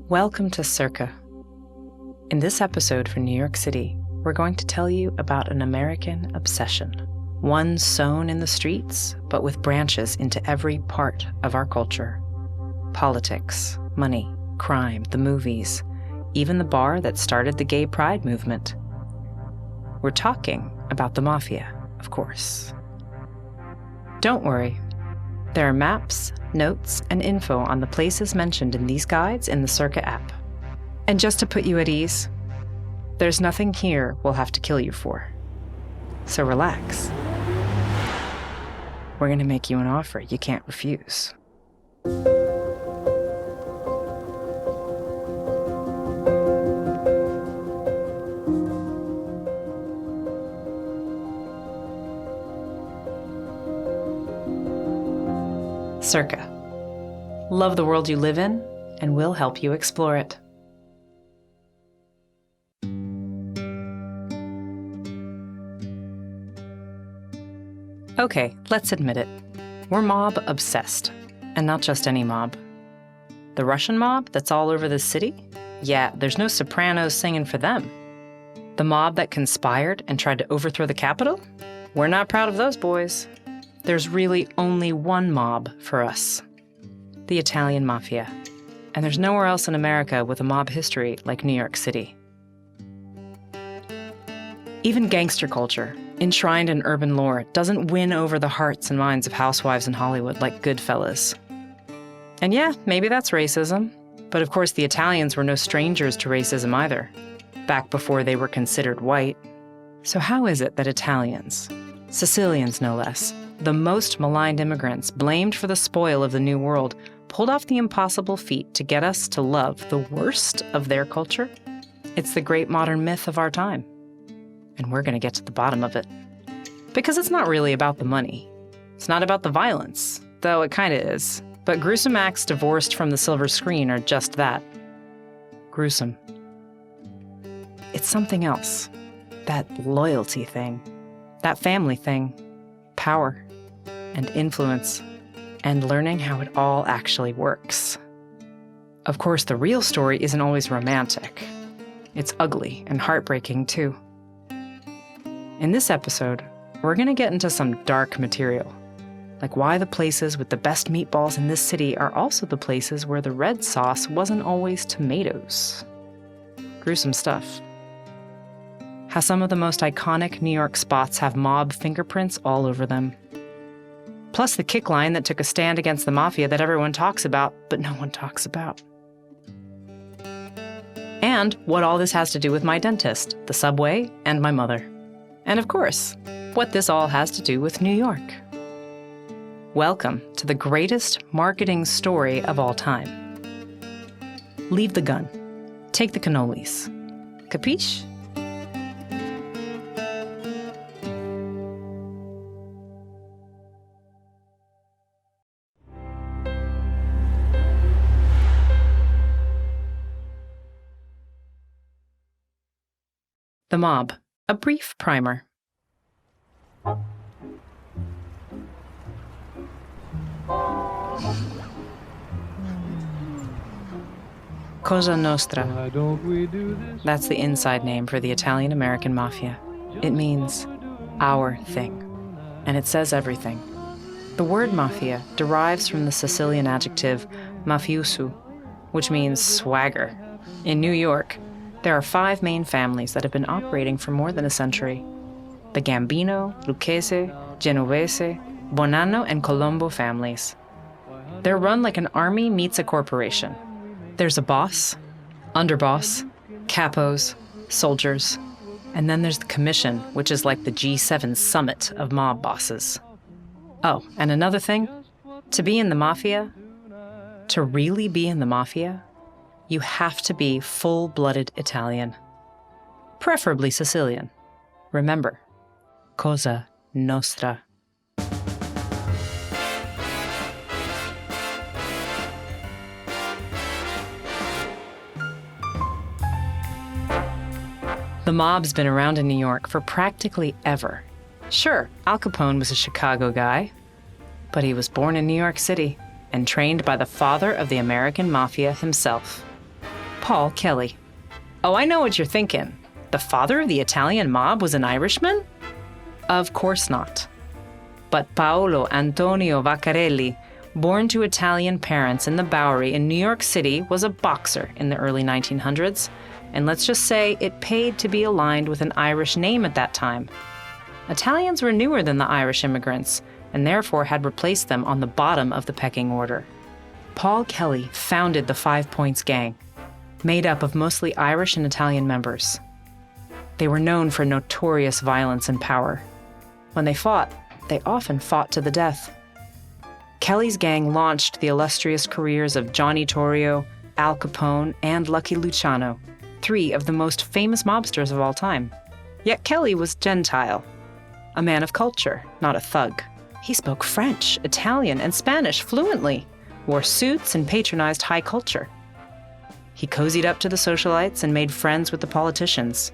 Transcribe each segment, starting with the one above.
Welcome to Cerca. In this episode for New York City, we're going to tell you about an American obsession, one sown in the streets, but with branches into every part of our culture. Politics, money, crime, the movies, even the bar that started the gay pride movement. We're talking about the Mafia, of course. Don't worry. There are maps, notes, and info on the places mentioned in these guides in the Cerca app. And just to put you at ease, there's nothing here we'll have to kill you for. So relax. We're going to make you an offer you can't refuse. Cerca. Love the world you live in, and we'll help you explore it. Okay, let's admit it. We're mob obsessed, and not just any mob. The Russian mob that's all over the city? Yeah, there's no sopranos singing for them. The mob that conspired and tried to overthrow the Capitol? We're not proud of those boys. There's really only one mob for us, the Italian Mafia. And there's nowhere else in America with a mob history like New York City. Even gangster culture, enshrined in urban lore, doesn't win over the hearts and minds of housewives in Hollywood like Goodfellas. And yeah, maybe that's racism, but of course the Italians were no strangers to racism either, back before they were considered white. So how is it that Italians, Sicilians no less, the most maligned immigrants blamed for the spoil of the New World, pulled off the impossible feat to get us to love the worst of their culture? It's the great modern myth of our time. And we're going to get to the bottom of it. Because it's not really about the money. It's not about the violence, though it kind of is. But gruesome acts divorced from the silver screen are just that. Gruesome. It's something else. That loyalty thing. That family thing. Power. And influence. And learning how it all actually works. Of course, the real story isn't always romantic. It's ugly and heartbreaking, too. In this episode, we're going to get into some dark material, like why the places with the best meatballs in this city are also the places where the red sauce wasn't always tomatoes. Gruesome stuff. How some of the most iconic New York spots have mob fingerprints all over them. Plus the kick line that took a stand against the Mafia that everyone talks about, but no one talks about. And what all this has to do with my dentist, the subway, and my mother. And of course, what this all has to do with New York. Welcome to the greatest marketing story of all time. Leave the gun. Take the cannolis. Capiche? The mob. A brief primer. Cosa Nostra. That's the inside name for the Italian-American Mafia. It means our thing. And it says everything. The word mafia derives from the Sicilian adjective mafioso, which means swagger. In New York, there are 5 main families that have been operating for more than a century. The Gambino, Lucchese, Genovese, Bonanno, and Colombo families. They're run like an army meets a corporation. There's a boss, underboss, capos, soldiers, and then there's the commission, which is like the G7 summit of mob bosses. Oh, and another thing, to be in the Mafia, to really be in the Mafia, you have to be full-blooded Italian. Preferably Sicilian. Remember, Cosa Nostra. The mob's been around in New York for practically ever. Sure, Al Capone was a Chicago guy, But he was born in New York City and trained by the father of the American Mafia himself, Paul Kelly. Oh, I know what you're thinking. The father of the Italian mob was an Irishman? Of course not. But Paolo Antonio Vaccarelli, born to Italian parents in the Bowery in New York City, was a boxer in the early 1900s, and let's just say it paid to be aligned with an Irish name at that time. Italians were newer than the Irish immigrants, and therefore had replaced them on the bottom of the pecking order. Paul Kelly founded the 5 Points Gang, made up of mostly Irish and Italian members. They were known for notorious violence and power. When they fought, they often fought to the death. Kelly's gang launched the illustrious careers of Johnny Torrio, Al Capone, and Lucky Luciano, 3 of the most famous mobsters of all time. Yet Kelly was Gentile, a man of culture, not a thug. He spoke French, Italian, and Spanish fluently, wore suits, and patronized high culture. He cozied up to the socialites and made friends with the politicians.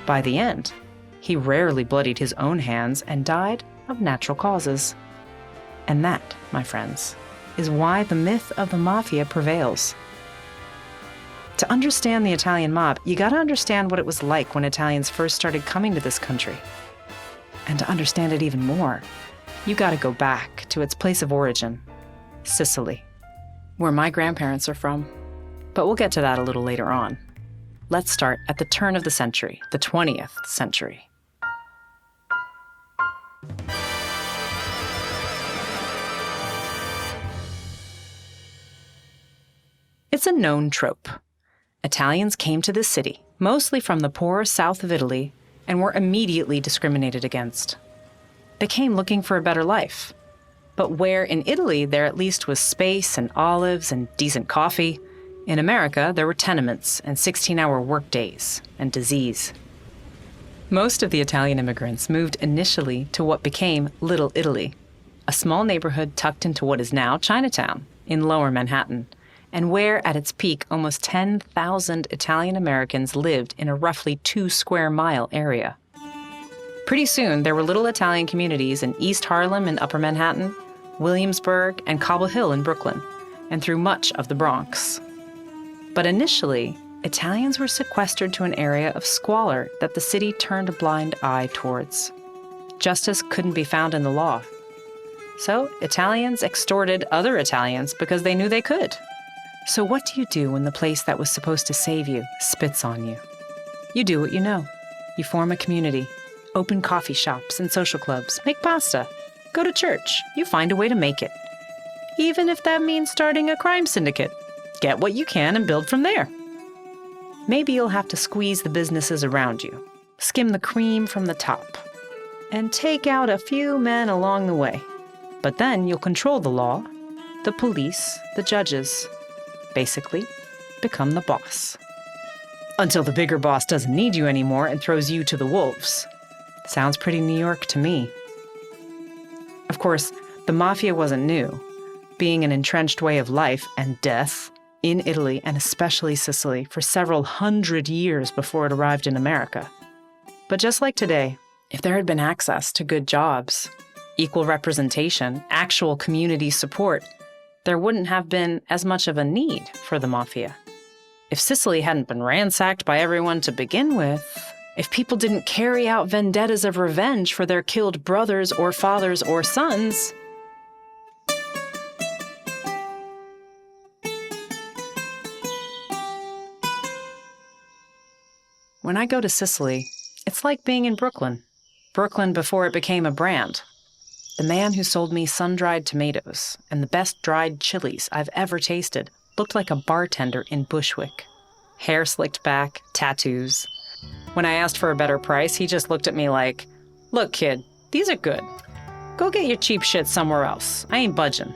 By the end, he rarely bloodied his own hands and died of natural causes. And that, my friends, is why the myth of the Mafia prevails. To understand the Italian mob, you gotta understand what it was like when Italians first started coming to this country. And to understand it even more, you gotta go back to its place of origin, Sicily, where my grandparents are from. But we'll get to that a little later on. Let's start at the turn of the century, the 20th century. It's a known trope. Italians came to this city, mostly from the poorer south of Italy, and were immediately discriminated against. They came looking for a better life. But where in Italy there at least was space and olives and decent coffee, in America there were tenements and 16-hour workdays and disease. Most of the Italian immigrants moved initially to what became Little Italy, a small neighborhood tucked into what is now Chinatown in Lower Manhattan, and where at its peak almost 10,000 Italian Americans lived in a roughly 2-square-mile area. Pretty soon, there were little Italian communities in East Harlem in Upper Manhattan, Williamsburg, and Cobble Hill in Brooklyn, and through much of the Bronx. But initially, Italians were sequestered to an area of squalor that the city turned a blind eye towards. Justice couldn't be found in the law. So Italians extorted other Italians because they knew they could. So what do you do when the place that was supposed to save you spits on you? You do what you know. You form a community, open coffee shops and social clubs, make pasta, go to church. You find a way to make it. Even if that means starting a crime syndicate. Get what you can and build from there. Maybe you'll have to squeeze the businesses around you, skim the cream from the top, and take out a few men along the way. But then you'll control the law, the police, the judges. Basically, become the boss. Until the bigger boss doesn't need you anymore and throws you to the wolves. Sounds pretty New York to me. Of course, the Mafia wasn't new, being an entrenched way of life and death in Italy and especially Sicily for several hundred years before it arrived in America. But just like today, if there had been access to good jobs, equal representation, actual community support, there wouldn't have been as much of a need for the Mafia. If Sicily hadn't been ransacked by everyone to begin with, if people didn't carry out vendettas of revenge for their killed brothers or fathers or sons, when I go to Sicily, it's like being in Brooklyn. Brooklyn before it became a brand. The man who sold me sun-dried tomatoes and the best dried chilies I've ever tasted looked like a bartender in Bushwick. Hair slicked back, tattoos. When I asked for a better price, he just looked at me like, "Look, kid, these are good. Go get your cheap shit somewhere else. I ain't budging."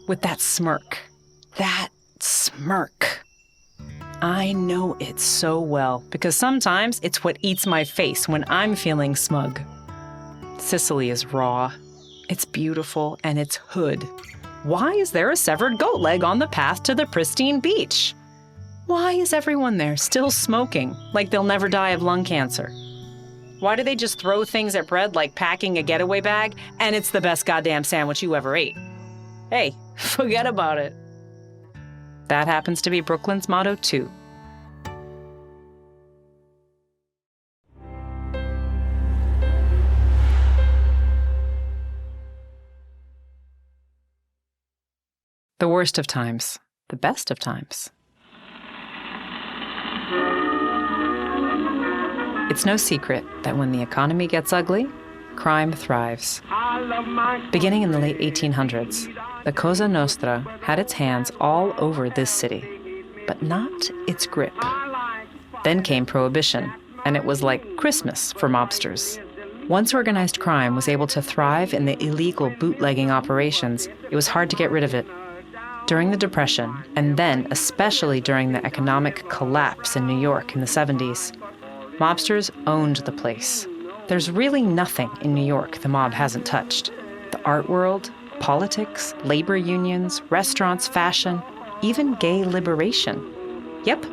With that smirk. That smirk. I know it so well because sometimes it's what eats my face when I'm feeling smug. Sicily is raw. It's beautiful and it's hood. Why is there a severed goat leg on the path to the pristine beach? Why is everyone there still smoking like they'll never die of lung cancer? Why do they just throw things at bread like packing a getaway bag, and it's the best goddamn sandwich you ever ate? Hey, forget about it. That happens to be Brooklyn's motto, too. The worst of times, the best of times. It's no secret that when the economy gets ugly, crime thrives. Beginning in the late 1800s, the Cosa Nostra had its hands all over this city, but not its grip. Then came Prohibition, and it was like Christmas for mobsters. Once organized crime was able to thrive in the illegal bootlegging operations, it was hard to get rid of it. During the Depression, and then especially during the economic collapse in New York in the 70s, mobsters owned the place. There's really nothing in New York the mob hasn't touched. The art world, politics, labor unions, restaurants, fashion, even gay liberation. Yep.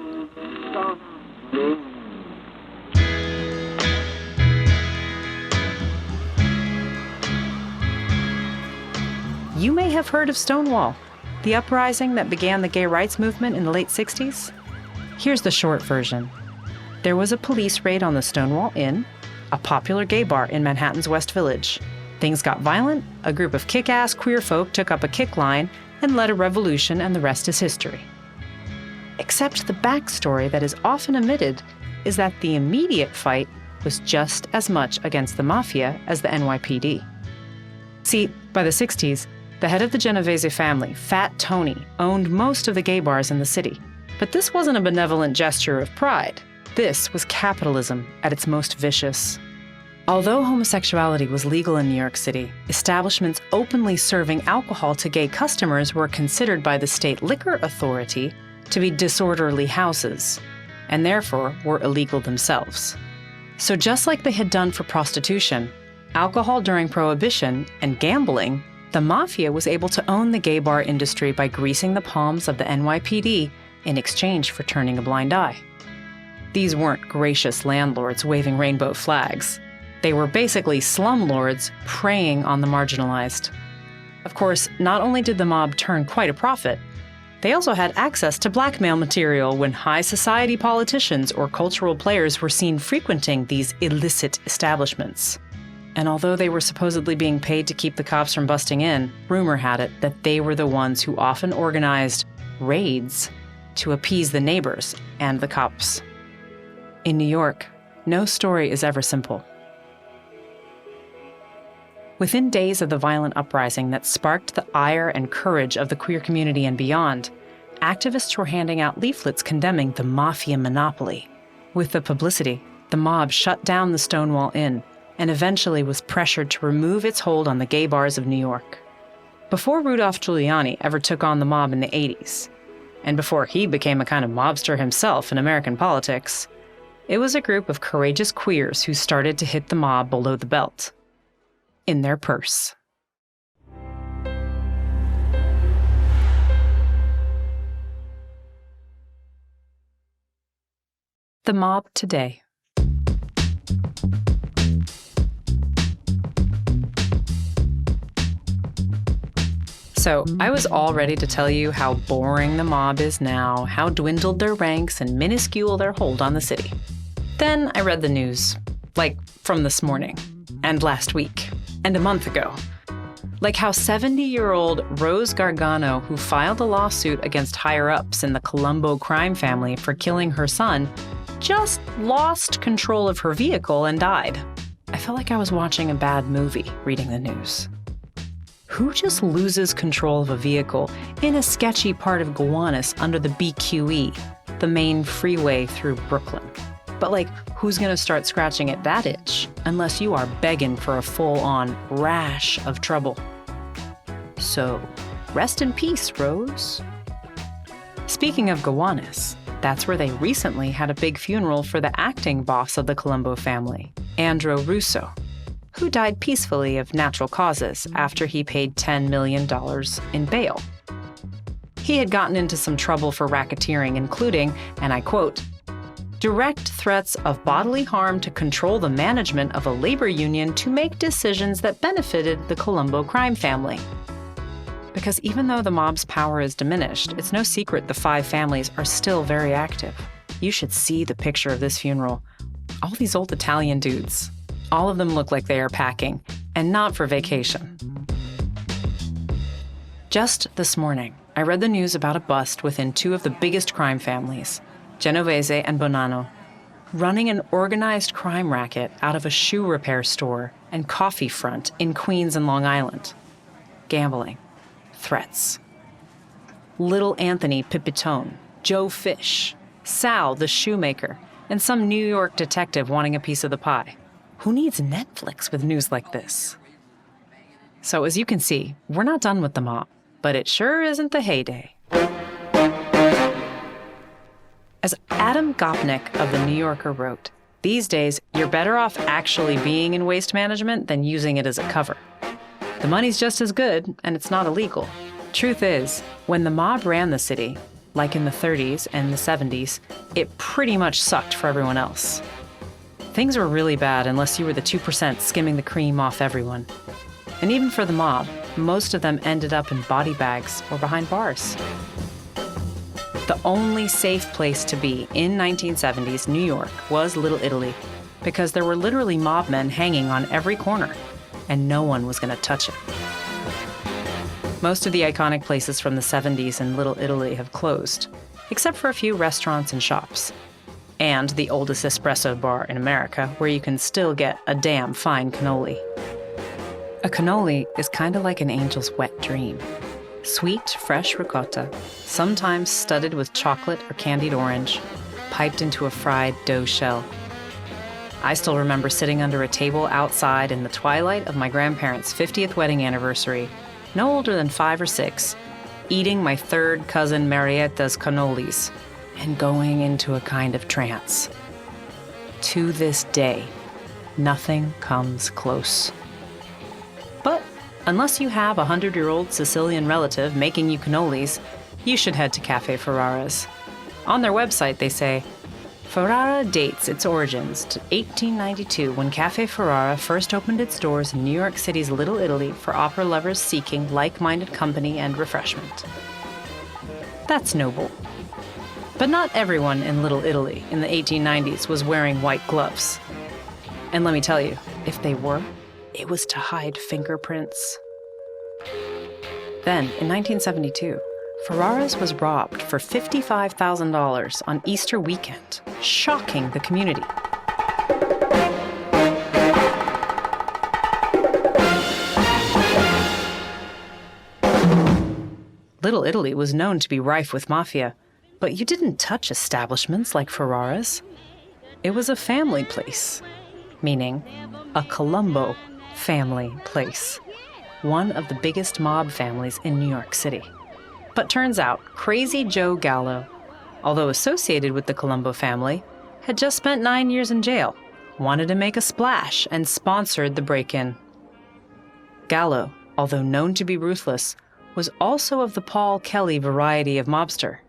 You may have heard of Stonewall, the uprising that began the gay rights movement in the late 60s. Here's the short version. There was a police raid on the Stonewall Inn, a popular gay bar in Manhattan's West Village. Things got violent, a group of kick-ass queer folk took up a kick line and led a revolution, and the rest is history. Except the backstory that is often omitted is that the immediate fight was just as much against the Mafia as the NYPD. See, by the 60s, the head of the Genovese family, Fat Tony, owned most of the gay bars in the city. But this wasn't a benevolent gesture of pride. This was capitalism at its most vicious. Although homosexuality was legal in New York City, establishments openly serving alcohol to gay customers were considered by the state liquor authority to be disorderly houses, and therefore were illegal themselves. So just like they had done for prostitution, alcohol during Prohibition, and gambling, the Mafia was able to own the gay bar industry by greasing the palms of the NYPD in exchange for turning a blind eye. These weren't gracious landlords waving rainbow flags. They were basically slumlords preying on the marginalized. Of course, not only did the mob turn quite a profit, they also had access to blackmail material when high society politicians or cultural players were seen frequenting these illicit establishments. And although they were supposedly being paid to keep the cops from busting in, rumor had it that they were the ones who often organized raids to appease the neighbors and the cops. In New York, no story is ever simple. Within days of the violent uprising that sparked the ire and courage of the queer community and beyond, activists were handing out leaflets condemning the Mafia monopoly. With the publicity, the mob shut down the Stonewall Inn and eventually was pressured to remove its hold on the gay bars of New York. Before Rudolph Giuliani ever took on the mob in the 80s, and before he became a kind of mobster himself in American politics, it was a group of courageous queers who started to hit the mob below the belt, in their purse. The mob today. So, I was all ready to tell you how boring the mob is now, how dwindled their ranks and minuscule their hold on the city. Then I read the news, like from this morning, and last week, and a month ago. Like how 70-year-old Rose Gargano, who filed a lawsuit against higher-ups in the Colombo crime family for killing her son, just lost control of her vehicle and died. I felt like I was watching a bad movie reading the news. Who just loses control of a vehicle in a sketchy part of Gowanus under the BQE, the main freeway through Brooklyn? But who's gonna start scratching at that itch unless you are begging for a full-on rash of trouble? So, rest in peace, Rose. Speaking of Gowanus, that's where they recently had a big funeral for the acting boss of the Colombo family, Andrew Russo, who died peacefully of natural causes after he paid $10 million in bail. He had gotten into some trouble for racketeering, including, and I quote, Direct threats of bodily harm to control the management of a labor union to make decisions that benefited the Colombo crime family. Because even though the mob's power is diminished, it's no secret the five families are still very active. You should see the picture of this funeral. All these old Italian dudes. All of them look like they are packing, and not for vacation. Just this morning, I read the news about a bust within two of the biggest crime families, Genovese and Bonanno, running an organized crime racket out of a shoe repair store and coffee front in Queens and Long Island. Gambling. Threats. Little Anthony Pipitone, Joe Fish, Sal the shoemaker, and some New York detective wanting a piece of the pie. Who needs Netflix with news like this? So as you can see, we're not done with the mob, but it sure isn't the heyday. As Adam Gopnik of The New Yorker wrote, these days, you're better off actually being in waste management than using it as a cover. The money's just as good, and it's not illegal. Truth is, when the mob ran the city, like in the 30s and the 70s, it pretty much sucked for everyone else. Things were really bad unless you were the 2% skimming the cream off everyone. And even for the mob, most of them ended up in body bags or behind bars. The only safe place to be in 1970s New York was Little Italy, because there were literally mob men hanging on every corner, and no one was going to touch it. Most of the iconic places from the 70s in Little Italy have closed, except for a few restaurants and shops. And the oldest espresso bar in America, where you can still get a damn fine cannoli. A cannoli is kind of like an angel's wet dream. Sweet, fresh ricotta, sometimes studded with chocolate or candied orange, piped into a fried dough shell. I still remember sitting under a table outside in the twilight of my grandparents' 50th wedding anniversary, no older than 5 or 6, eating my third cousin Marietta's cannolis, and going into a kind of trance. To this day, nothing comes close. But unless you have a 100-year-old Sicilian relative making you cannolis, you should head to Cafe Ferrara's. On their website, they say, Ferrara dates its origins to 1892 when Cafe Ferrara first opened its doors in New York City's Little Italy for opera lovers seeking like-minded company and refreshment. That's noble. But not everyone in Little Italy in the 1890s was wearing white gloves. And let me tell you, if they were, it was to hide fingerprints. Then, in 1972, Ferrara's was robbed for $55,000 on Easter weekend, shocking the community. Little Italy was known to be rife with mafia, but you didn't touch establishments like Ferrara's. It was a family place, meaning a Colombo family place, one of the biggest mob families in New York City. But turns out, Crazy Joe Gallo, although associated with the Colombo family, had just spent 9 years in jail, wanted to make a splash, and sponsored the break-in. Gallo, although known to be ruthless, was also of the Paul Kelly variety of mobster.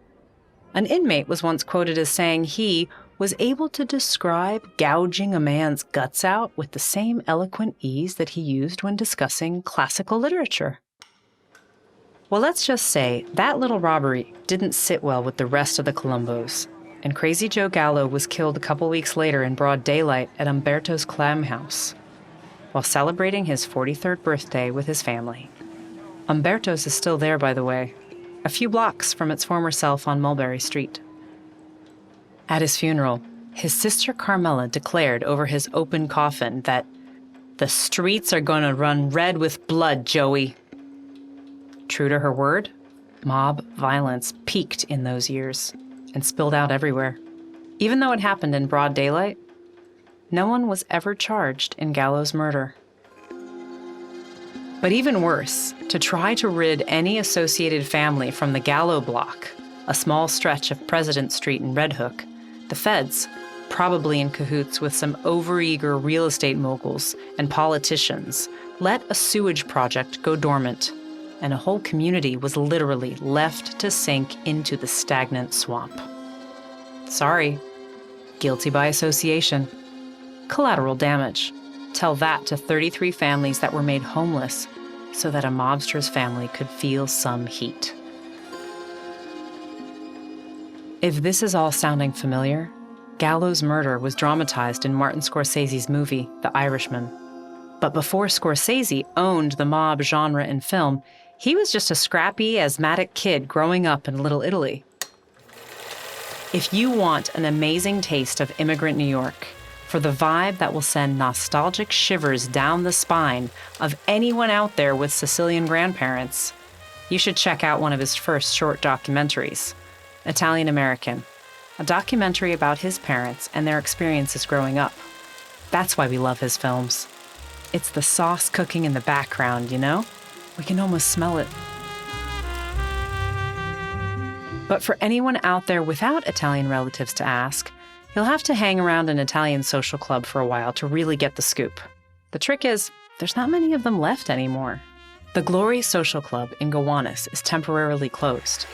An inmate was once quoted as saying he was able to describe gouging a man's guts out with the same eloquent ease that he used when discussing classical literature. Well, let's just say that little robbery didn't sit well with the rest of the Colombos, and Crazy Joe Gallo was killed a couple weeks later in broad daylight at Umberto's Clam House, while celebrating his 43rd birthday with his family. Umberto's is still there, by the way, a few blocks from its former self on Mulberry Street. At his funeral, his sister Carmela declared over his open coffin that, "The streets are gonna run red with blood, Joey." True to her word, mob violence peaked in those years and spilled out everywhere. Even though it happened in broad daylight, no one was ever charged in Gallo's murder. But even worse, to try to rid any associated family from the Gallo block, a small stretch of President Street in Red Hook, the feds, probably in cahoots with some overeager real estate moguls and politicians, let a sewage project go dormant, and a whole community was literally left to sink into the stagnant swamp. Sorry, Guilty by association. Collateral damage. Tell that to 33 families that were made homeless so that a mobster's family could feel some heat. If this is all sounding familiar, Gallo's murder was dramatized in Martin Scorsese's movie, The Irishman. But before Scorsese owned the mob genre in film, he was just a scrappy, asthmatic kid growing up in Little Italy. If you want an amazing taste of immigrant New York, for the vibe that will send nostalgic shivers down the spine of anyone out there with Sicilian grandparents, you should check out one of his first short documentaries, Italian American, a documentary about his parents and their experiences growing up. That's why we love his films. It's the sauce cooking in the background, you know? We can almost smell it. But for anyone out there without Italian relatives to ask, you'll have to hang around an Italian social club for a while to really get the scoop. The trick is, there's not many of them left anymore. The Glory Social Club in Gowanus is temporarily closed.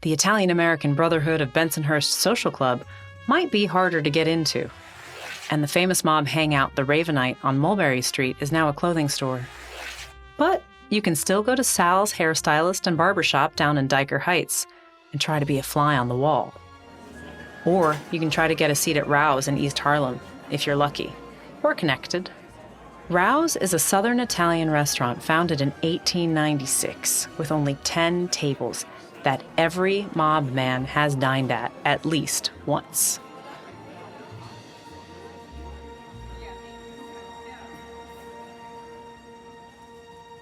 The Italian-American Brotherhood of Bensonhurst Social Club might be harder to get into. And the famous mob hangout, the Ravenite, on Mulberry Street is now a clothing store. But you can still go to Sal's hairstylist and barbershop down in Dyker Heights and try to be a fly on the wall. Or you can try to get a seat at Rauch's in East Harlem, if you're lucky, or connected. Rauch's is a Southern Italian restaurant founded in 1896 with only 10 tables that every mob man has dined at least once.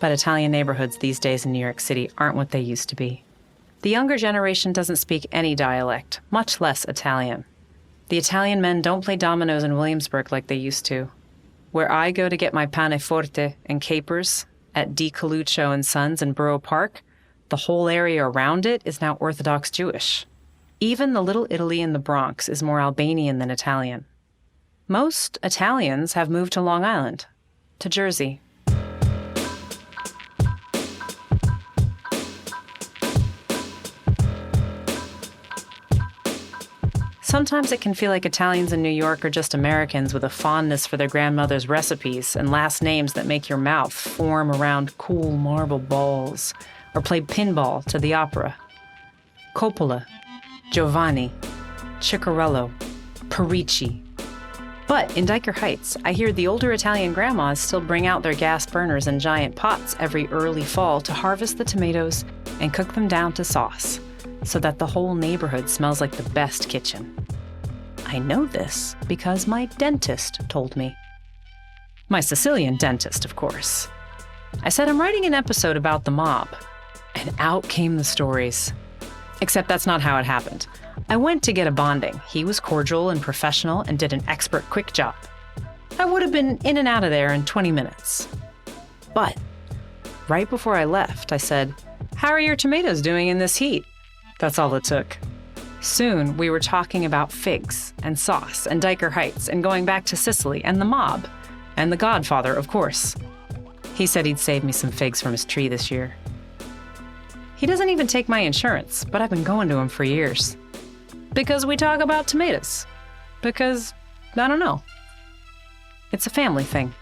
But Italian neighborhoods these days in New York City aren't what they used to be. The younger generation doesn't speak any dialect, much less Italian. The Italian men don't play dominoes in Williamsburg like they used to. Where I go to get my pane forte and capers, at Di Coluccio and Sons in Borough Park, the whole area around it is now Orthodox Jewish. Even the Little Italy in the Bronx is more Albanian than Italian. Most Italians have moved to Long Island, to Jersey. Sometimes it can feel like Italians in New York are just Americans with a fondness for their grandmother's recipes and last names that make your mouth form around cool marble balls, or play pinball to the opera. Coppola, Giovanni, Ciccarello, Perici. But in Dyker Heights, I hear the older Italian grandmas still bring out their gas burners and giant pots every early fall to harvest the tomatoes and cook them down to sauce, so that the whole neighborhood smells like the best kitchen. I know this because my dentist told me. My Sicilian dentist, of course. I said I'm writing an episode about the mob, and out came the stories. Except that's not how it happened. I went to get a bonding. He was cordial and professional and did an expert quick job. I would have been in and out of there in 20 minutes. But right before I left, I said, "How are your tomatoes doing in this heat?" That's all it took. Soon, we were talking about figs and sauce and Dyker Heights and going back to Sicily and the mob and The Godfather, of course. He said he'd save me some figs from his tree this year. He doesn't even take my insurance, but I've been going to him for years. Because we talk about tomatoes. Because, I don't know. It's a family thing.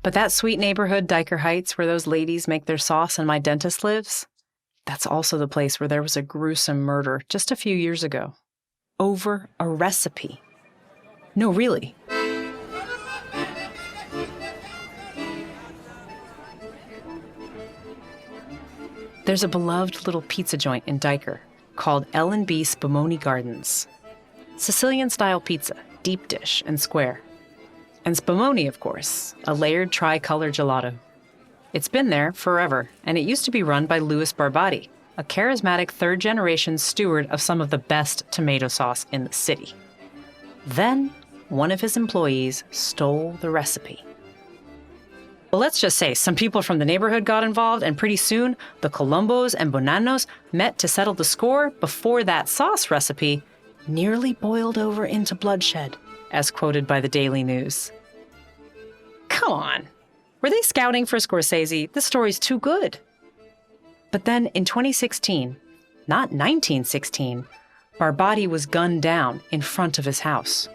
But that sweet neighborhood, Dyker Heights, where those ladies make their sauce and my dentist lives, that's also the place where there was a gruesome murder just a few years ago. Over a recipe. No, really. There's a beloved little pizza joint in Dyker called L&B Spumoni Gardens. Sicilian-style pizza, deep dish and square. And Spumoni, of course, a layered tricolor gelato. It's been there forever, and it used to be run by Louis Barbati, a charismatic third-generation steward of some of the best tomato sauce in the city. Then, one of his employees stole the recipe. Well, let's just say some people from the neighborhood got involved, and pretty soon, the Colombos and Bonannos met to settle the score before that sauce recipe nearly boiled over into bloodshed, as quoted by the Daily News. Come on. Were they scouting for Scorsese? This story's too good. But then in 2016, not 1916, Barbati was gunned down in front of his house.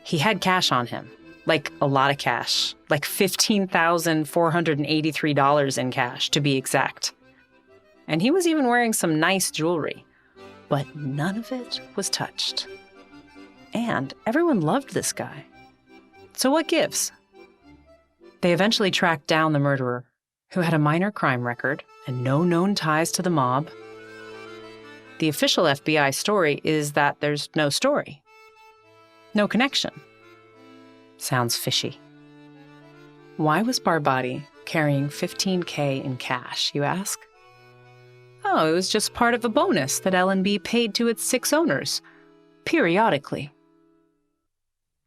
He had cash on him, like a lot of cash, like $15,483 in cash, to be exact. And he was even wearing some nice jewelry, but none of it was touched. And everyone loved this guy. So what gives? They eventually tracked down the murderer, who had a minor crime record and no known ties to the mob. The official FBI story is that there's no story. No connection. Sounds fishy. Why was Barbati carrying $15K in cash, you ask? Oh, it was just part of a bonus that L&B paid to its 6 owners, periodically.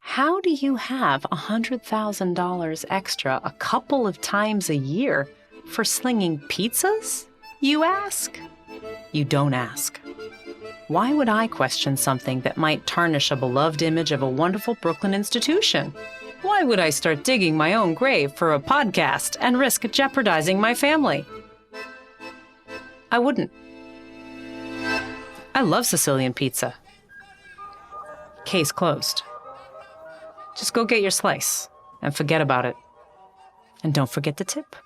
How do you have $100,000 extra a couple of times a year for slinging pizzas, you ask? You don't ask. Why would I question something that might tarnish a beloved image of a wonderful Brooklyn institution? Why would I start digging my own grave for a podcast and risk jeopardizing my family? I wouldn't. I love Sicilian pizza. Case closed. Just go get your slice and forget about it. And don't forget to tip.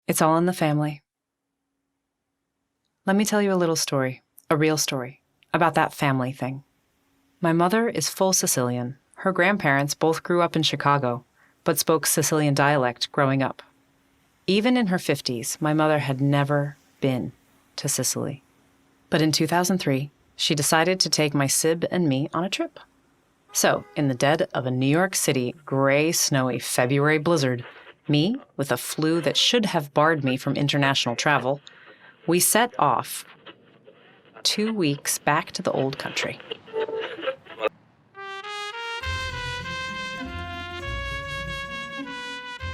It's all in the family. Let me tell you a little story, a real story, about that family thing. My mother is full Sicilian. Her grandparents both grew up in Chicago, but spoke Sicilian dialect growing up. Even in her 50s, my mother had never been to Sicily. But in 2003, she decided to take my sib and me on a trip. So, in the dead of a New York City, gray, snowy February blizzard, me, with a flu that should have barred me from international travel, we set off 2 weeks back to the old country.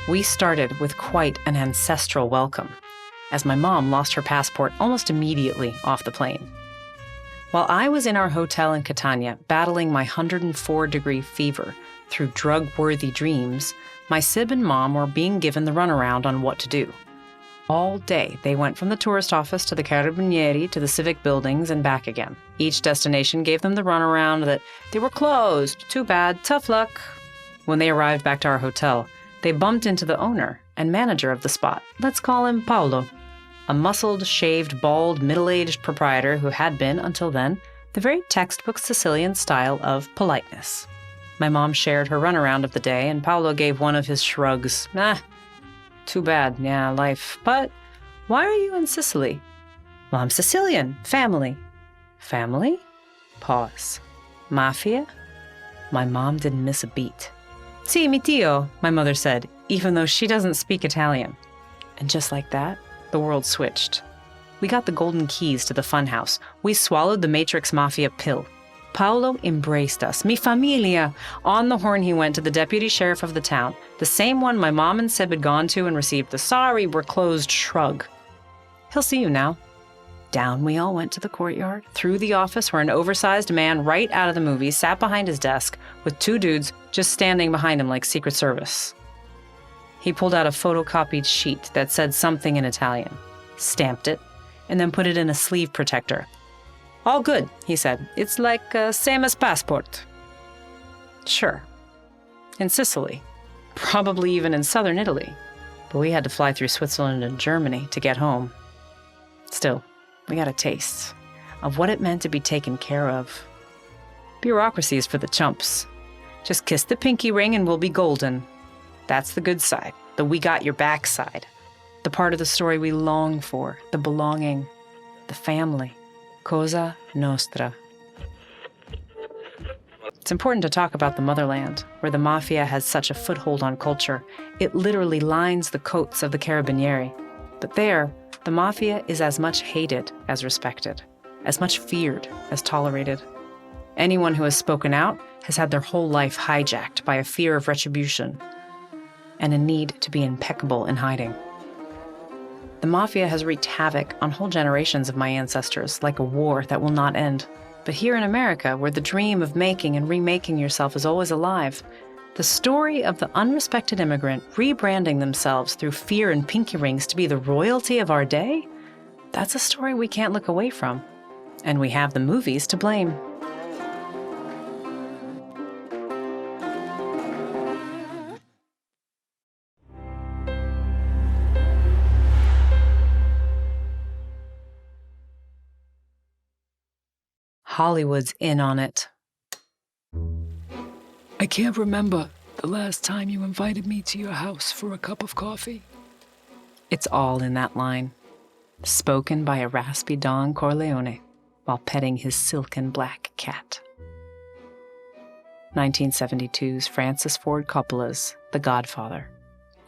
We started with quite an ancestral welcome, as my mom lost her passport almost immediately off the plane. While I was in our hotel in Catania battling my 104-degree fever through drug-worthy dreams, my sib and mom were being given the runaround on what to do. All day, they went from the tourist office to the Carabinieri to the civic buildings and back again. Each destination gave them the runaround that they were closed, too bad, tough luck. When they arrived back to our hotel, they bumped into the owner and manager of the spot. Let's call him Paolo, a muscled, shaved, bald, middle-aged proprietor who had been, until then, the very textbook Sicilian style of politeness. My mom shared her runaround of the day, and Paolo gave one of his shrugs. Too bad, yeah, life. But why are you in Sicily? Well, I'm Sicilian. Family. Family? Pause. Mafia? My mom didn't miss a beat. Sì, mi tio, my mother said, even though she doesn't speak Italian. And just like that, the world switched. We got the golden keys to the funhouse. We swallowed the Matrix Mafia pill. Paolo embraced us. Mi familia. On the horn he went to the deputy sheriff of the town, the same one my mom and Sib had gone to and received the sorry, we're closed shrug. He'll see you now. Down we all went to the courtyard, through the office where an oversized man right out of the movie sat behind his desk with 2 dudes just standing behind him like Secret Service. He pulled out a photocopied sheet that said something in Italian, stamped it, and then put it in a sleeve protector. All good, he said. It's like same as passport. Sure. In Sicily. Probably even in southern Italy. But we had to fly through Switzerland and Germany to get home. Still, we got a taste of what it meant to be taken care of. Bureaucracy is for the chumps. Just kiss the pinky ring and we'll be golden. That's the good side, the we got your back side. The part of the story we long for, the belonging, the family. Cosa nostra. It's important to talk about the motherland, where the mafia has such a foothold on culture. It literally lines the coats of the Carabinieri. But there, the mafia is as much hated as respected, as much feared as tolerated. Anyone who has spoken out has had their whole life hijacked by a fear of retribution and a need to be impeccable in hiding. The mafia has wreaked havoc on whole generations of my ancestors, like a war that will not end. But here in America, where the dream of making and remaking yourself is always alive, The story of the unrespected immigrant rebranding themselves through fear and pinky rings to be the royalty of our day, that's a story we can't look away from. And we have the movies to blame. Hollywood's in on it. I can't remember the last time you invited me to your house for a cup of coffee. It's all in that line, spoken by a raspy Don Corleone while petting his silken black cat. 1972's Francis Ford Coppola's The Godfather,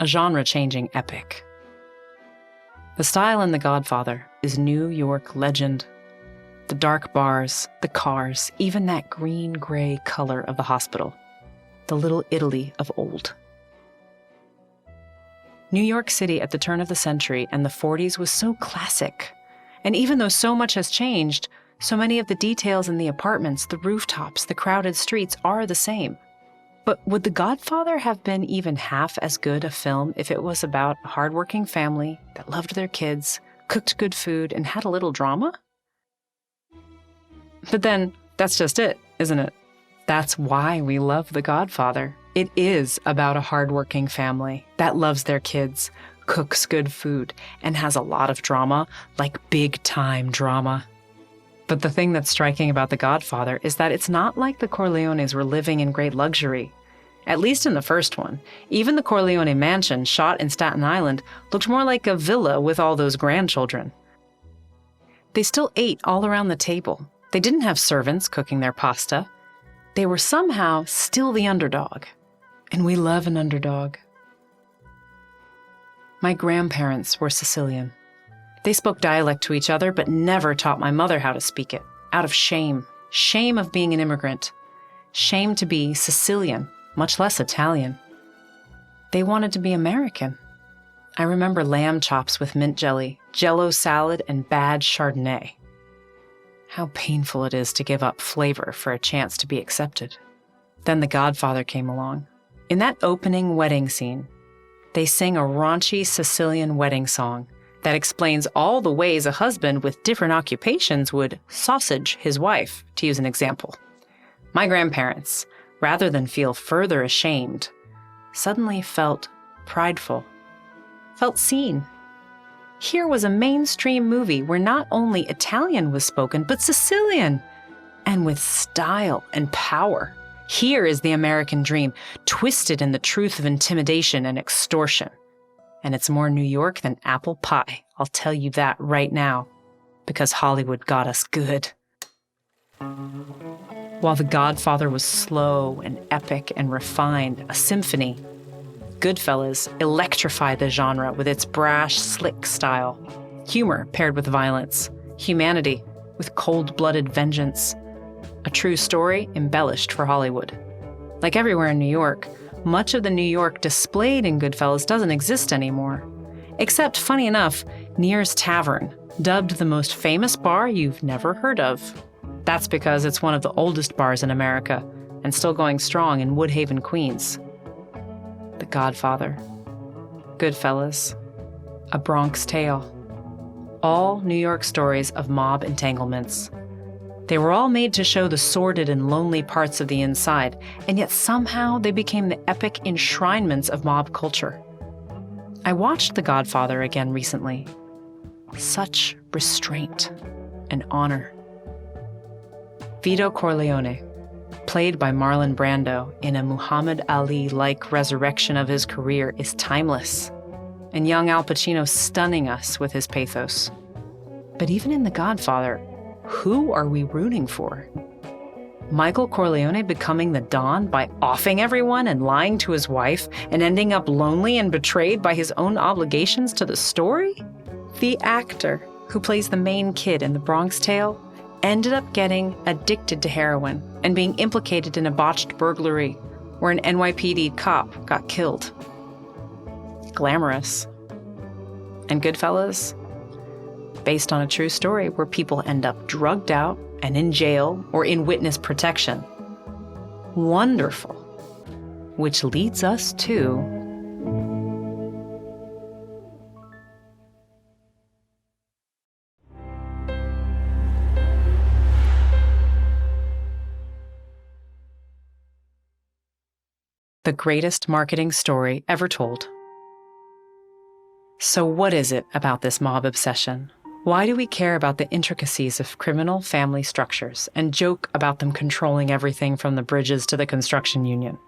a genre-changing epic. The style in The Godfather is New York legend. The dark bars, the cars, even that green-gray color of the hospital. The little Italy of old. New York City at the turn of the century and the 40s was so classic. And even though so much has changed, so many of the details in the apartments, the rooftops, the crowded streets are the same. But would The Godfather have been even half as good a film if it was about a hardworking family that loved their kids, cooked good food, and had a little drama? But then, that's just it, isn't it? That's why we love The Godfather. It is about a hardworking family that loves their kids, cooks good food, and has a lot of drama, like big-time drama. But the thing that's striking about The Godfather is that it's not like the Corleones were living in great luxury. At least in the first one. Even the Corleone mansion, shot in Staten Island, looked more like a villa with all those grandchildren. They still ate all around the table. They didn't have servants cooking their pasta. They were somehow still the underdog. And we love an underdog. My grandparents were Sicilian. They spoke dialect to each other, but never taught my mother how to speak it, out of shame. Shame of being an immigrant. Shame to be Sicilian, much less Italian. They wanted to be American. I remember lamb chops with mint jelly, Jell-O salad, and bad Chardonnay. How painful it is to give up flavor for a chance to be accepted. Then The Godfather came along. In that opening wedding scene, they sing a raunchy Sicilian wedding song that explains all the ways a husband with different occupations would sausage his wife, to use an example. My grandparents, rather than feel further ashamed, suddenly felt prideful, felt seen. Here was a mainstream movie where not only Italian was spoken, but Sicilian, and with style and power. Here is the American dream, twisted in the truth of intimidation and extortion. And it's more New York than apple pie, I'll tell you that right now, because Hollywood got us good. While The Godfather was slow and epic and refined, a symphony, Goodfellas electrified the genre with its brash, slick style, humor paired with violence, humanity with cold-blooded vengeance, a true story embellished for Hollywood. Like everywhere in New York, much of the New York displayed in Goodfellas doesn't exist anymore. Except, funny enough, Near's Tavern, dubbed the most famous bar you've never heard of. That's because it's one of the oldest bars in America and still going strong in Woodhaven, Queens. The Godfather, Goodfellas, A Bronx Tale. All New York stories of mob entanglements. They were all made to show the sordid and lonely parts of the inside, and yet somehow they became the epic enshrinements of mob culture. I watched The Godfather again recently. Such restraint and honor. Vito Corleone, played by Marlon Brando in a Muhammad Ali-like resurrection of his career, is timeless, and young Al Pacino stunning us with his pathos. But even in The Godfather, who are we rooting for? Michael Corleone becoming the Don by offing everyone and lying to his wife and ending up lonely and betrayed by his own obligations to the story? The actor who plays the main kid in The Bronx Tale ended up getting addicted to heroin and being implicated in a botched burglary where an NYPD cop got killed. Glamorous. And Goodfellas? Based on a true story where people end up drugged out and in jail or in witness protection. Wonderful. Which leads us to the greatest marketing story ever told. So what is it about this mob obsession? Why do we care about the intricacies of criminal family structures and joke about them controlling everything from the bridges to the construction union?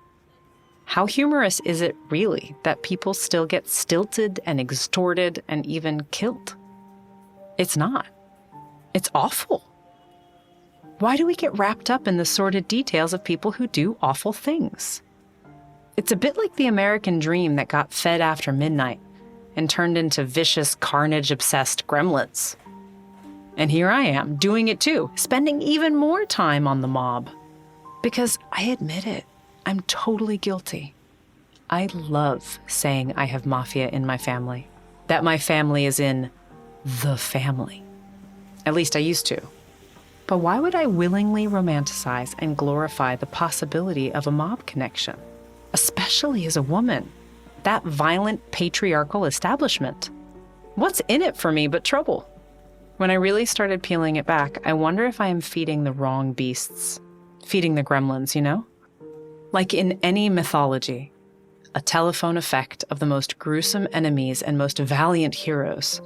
How humorous is it really that people still get stilted and extorted and even killed? It's not. It's awful. Why do we get wrapped up in the sordid details of people who do awful things? It's a bit like the American dream that got fed after midnight and turned into vicious, carnage-obsessed gremlins. And here I am, doing it too, spending even more time on the mob. Because I admit it, I'm totally guilty. I love saying I have mafia in my family, that my family is in the family. At least I used to. But why would I willingly romanticize and glorify the possibility of a mob connection? Especially as a woman, that violent patriarchal establishment. What's in it for me but trouble? When I really started peeling it back, I wonder if I am feeding the wrong beasts, feeding the gremlins, you know? Like in any mythology, a telephone effect of the most gruesome enemies and most valiant heroes,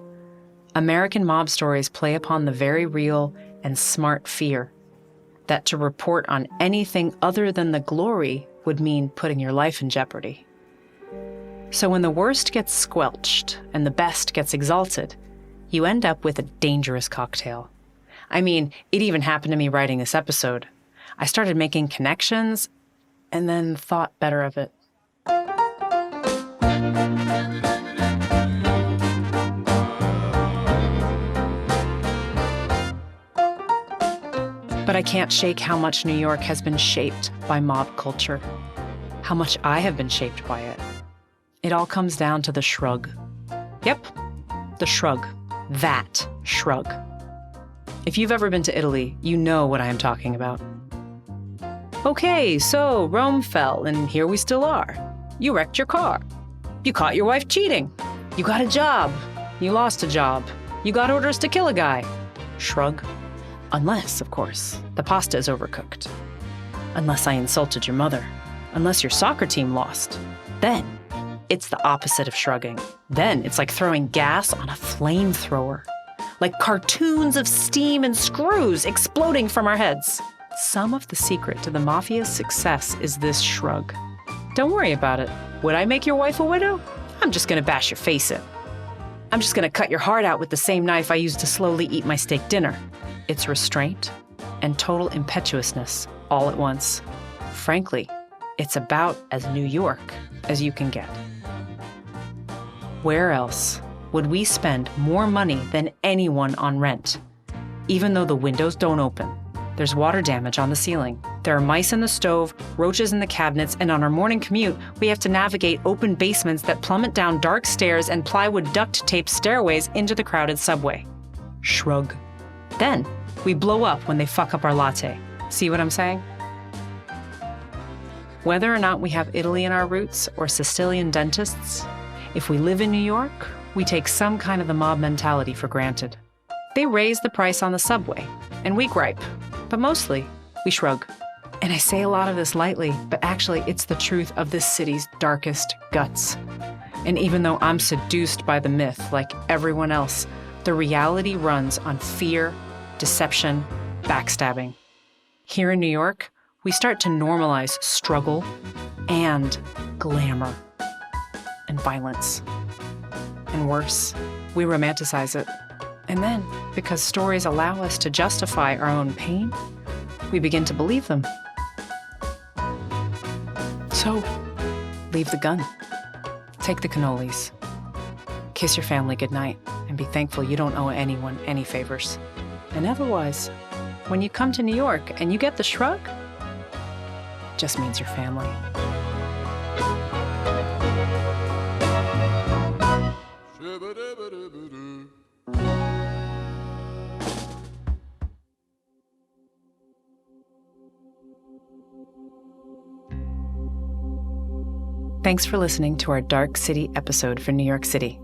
American mob stories play upon the very real and smart fear that to report on anything other than the glory would mean putting your life in jeopardy. So when the worst gets squelched and the best gets exalted, you end up with a dangerous cocktail. I mean, it even happened to me writing this episode. I started making connections and then thought better of it. But I can't shake how much New York has been shaped by mob culture, how much I have been shaped by it. It all comes down to the shrug. Yep, the shrug. That shrug. If you've ever been to Italy, you know what I am talking about. Okay, so Rome fell, and here we still are. You wrecked your car. You caught your wife cheating. You got a job. You lost a job. You got orders to kill a guy. Shrug. Unless, of course, the pasta is overcooked. Unless I insulted your mother. Unless your soccer team lost. Then it's the opposite of shrugging. Then it's like throwing gas on a flamethrower. Like cartoons of steam and screws exploding from our heads. Some of the secret to the mafia's success is this shrug. Don't worry about it. Would I make your wife a widow? I'm just gonna bash your face in. I'm just gonna cut your heart out with the same knife I used to slowly eat my steak dinner. It's restraint and total impetuousness all at once. Frankly, it's about as New York as you can get. Where else would we spend more money than anyone on rent? Even though the windows don't open, there's water damage on the ceiling. There are mice in the stove, roaches in the cabinets, and on our morning commute, we have to navigate open basements that plummet down dark stairs and plywood duct-taped stairways into the crowded subway. Shrug. Then, we blow up when they fuck up our latte. See what I'm saying? Whether or not we have Italy in our roots or Sicilian dentists, if we live in New York, we take some kind of the mob mentality for granted. They raise the price on the subway, and we gripe, but mostly we shrug. And I say a lot of this lightly, but actually it's the truth of this city's darkest guts. And even though I'm seduced by the myth like everyone else, the reality runs on fear, deception, backstabbing. Here in New York, we start to normalize struggle and glamour and violence. And worse, we romanticize it. And then, because stories allow us to justify our own pain, we begin to believe them. So, leave the gun. Take the cannolis. Kiss your family goodnight and be thankful you don't owe anyone any favors. And otherwise, when you come to New York and you get the shrug, it just means your family. Thanks for listening to our Dark City episode for New York City.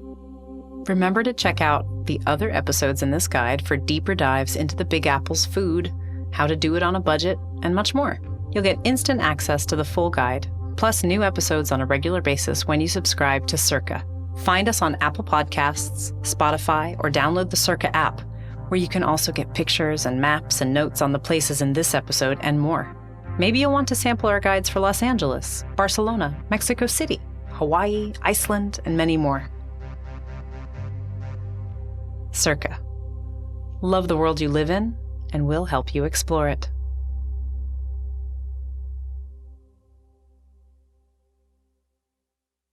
Remember to check out the other episodes in this guide for deeper dives into the Big Apple's food, how to do it on a budget, and much more. You'll get instant access to the full guide, plus new episodes on a regular basis when you subscribe to Cerca. Find us on Apple Podcasts, Spotify, or download the Cerca app, where you can also get pictures and maps and notes on the places in this episode and more. Maybe you'll want to sample our guides for Los Angeles, Barcelona, Mexico City, Hawaii, Iceland, and many more. Cerca. Love the world you live in, and we'll help you explore it.